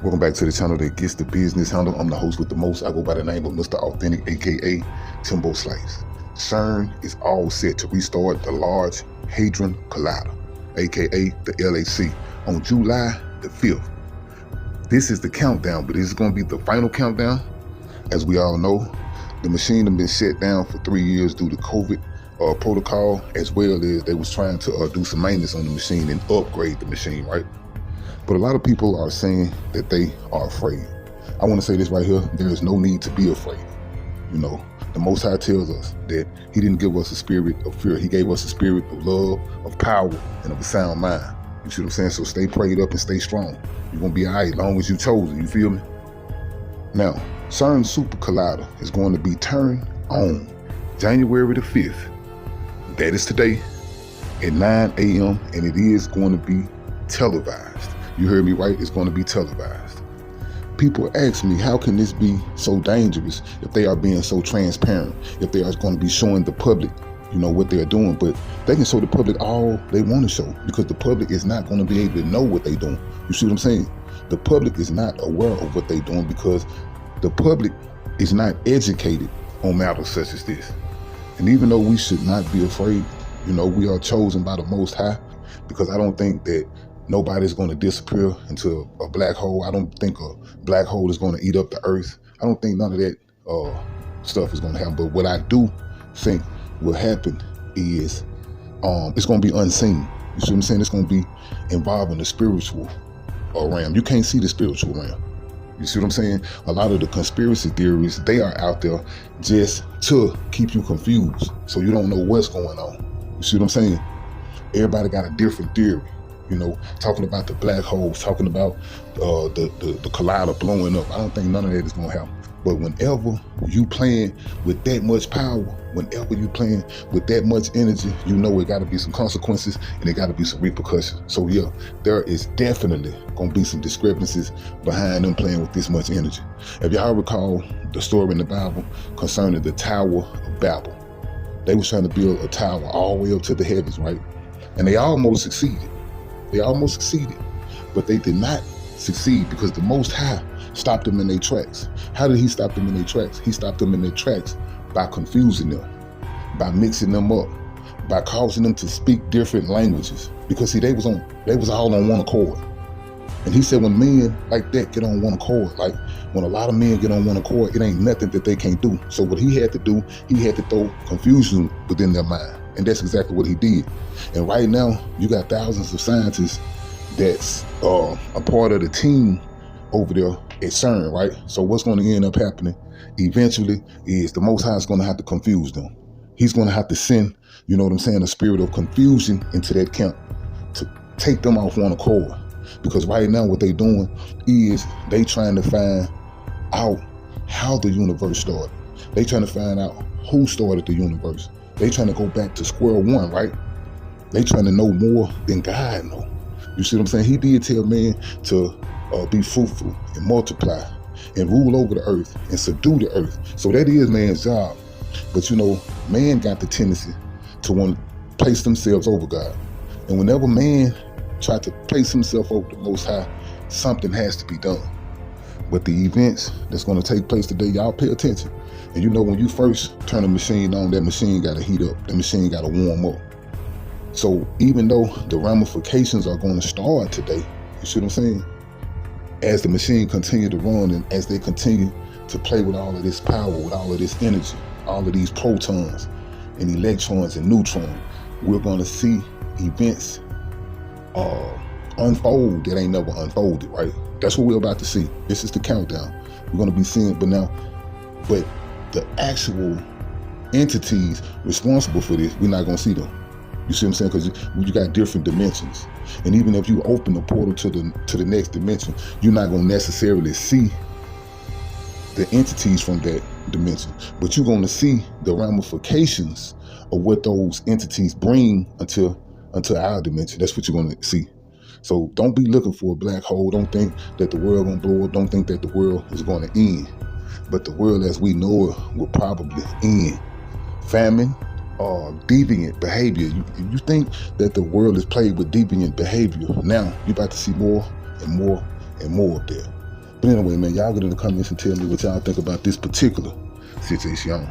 Welcome back to the channel that gets the business handled. I'm the host with the most. I go by the name of Mr. Authentic, aka Timbo Slice. CERN is all set to restart the Large Hadron Collider, aka the LHC, on July the 5th. This is the countdown, but this is going to be the final countdown. As we all know, the machine has been shut down for 3 years due to COVID protocol, as well as they was trying to do some maintenance on the machine and upgrade the machine, right? But a lot of people are saying that they are afraid. I want to say this right here. There is no need to be afraid. You know, the Most High tells us that he didn't give us a spirit of fear. He gave us a spirit of love, of power, and of a sound mind. You see what I'm saying? So stay prayed up and stay strong. You're going to be all right as long as you're chosen. You feel me? Now, CERN Super Collider is going to be turned on January the 5th. That is today at 9 a.m. and it is going to be televised. You heard me right, it's going to be televised. People ask me, how can this be so dangerous if they are being so transparent, if they are going to be showing the public, you know, what they're doing? But they can show the public all they want to show, because the public is not going to be able to know what they're doing. You see what I'm saying? The public is not aware of what they're doing because the public is not educated on matters such as this. And even though we should not be afraid, you know, we are chosen by the Most High, because I don't think that nobody's going to disappear into a black hole. I don't think a black hole is going to eat up the earth. I don't think none of that stuff is going to happen. But what I do think will happen is it's going to be unseen. You see what I'm saying? It's going to be involving the spiritual realm. You can't see the spiritual realm. You see what I'm saying? A lot of the conspiracy theories, they are out there just to keep you confused, so you don't know what's going on. You see what I'm saying? Everybody got a different theory. You know, talking about the black holes, talking about the collider blowing up. I don't think none of that is going to happen. But whenever you playing with that much power, whenever you playing with that much energy, you know it got to be some consequences and it got to be some repercussions. So yeah, there is definitely going to be some discrepancies behind them playing with this much energy. If y'all recall the story in the Bible concerning the Tower of Babel, they was trying to build a tower all the way up to the heavens, right? And they almost succeeded. They almost succeeded, but they did not succeed because the Most High stopped them in their tracks. How did he stop them in their tracks? He stopped them in their tracks by confusing them, by mixing them up, by causing them to speak different languages. Because see, they was all on one accord. And he said when men like that get on one accord, like when a lot of men get on one accord, it ain't nothing that they can't do. So what he had to do, he had to throw confusion within their mind. And that's exactly what he did. And right now, you got thousands of scientists that's a part of the team over there at CERN, right? So what's going to end up happening eventually is the Most High is going to have to confuse them. He's going to have to send, you know what I'm saying, a spirit of confusion into that camp to take them off one accord. Because right now what they doing is they trying to find out how the universe started. They trying to find out who started the universe. They trying to go back to square one, right? They trying to know more than God know. You see what I'm saying? He did tell man to be fruitful and multiply and rule over the earth and subdue the earth. So that is man's job. But you know, man got the tendency to want to place themselves over God. And whenever man tried to place himself over the Most High, something has to be done. But the events that's going to take place today, y'all pay attention. And you know, when you first turn a machine on, that machine got to heat up. That machine got to warm up. So even though the ramifications are going to start today, you see what I'm saying? As the machine continue to run and as they continue to play with all of this power, with all of this energy, all of these protons and electrons and neutrons, we're going to see events unfold that ain't never unfolded, right? That's what we're about to see. This is the countdown. We're going to be seeing, but the actual entities responsible for this, we're not going to see them. You see what I'm saying? Because you got different dimensions. And even if you open the portal to the next dimension, you're not going to necessarily see the entities from that dimension. But you're going to see the ramifications of what those entities bring until our dimension. That's what you're going to see. So don't be looking for a black hole. Don't think that the world going to blow up. Don't think that the world is going to end. But the world as we know it will probably end. Famine, deviant behavior. You think that the world is plagued with deviant behavior. Now you're about to see more and more and more of that. But anyway, man, y'all get in the comments and tell me what y'all think about this particular situation.